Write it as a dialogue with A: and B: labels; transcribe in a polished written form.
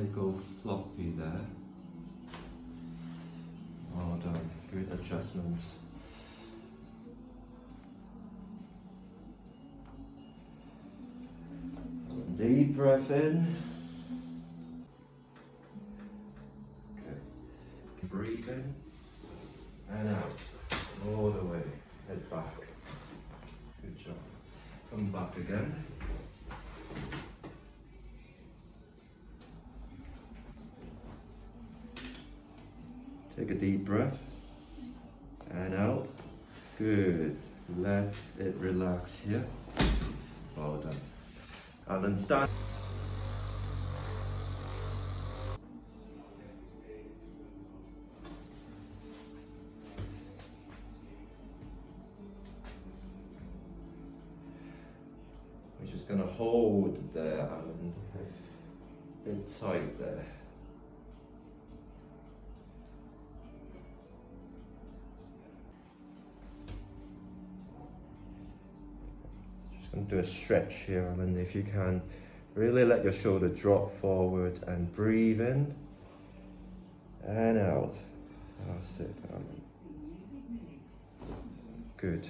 A: it go floppy there. Well done, good adjustments. Deep breath in. Okay. Breathe in and out. All the way. Head back. Good job. Come back again. Take a deep breath and out. Good. Let it relax here. Well done. And then stand. We're just going to hold there, Alan. A bit tight there. Just going to do a stretch here, Alan. If you can, really let your shoulder drop forward and breathe in and out. That's it, Alan. Good.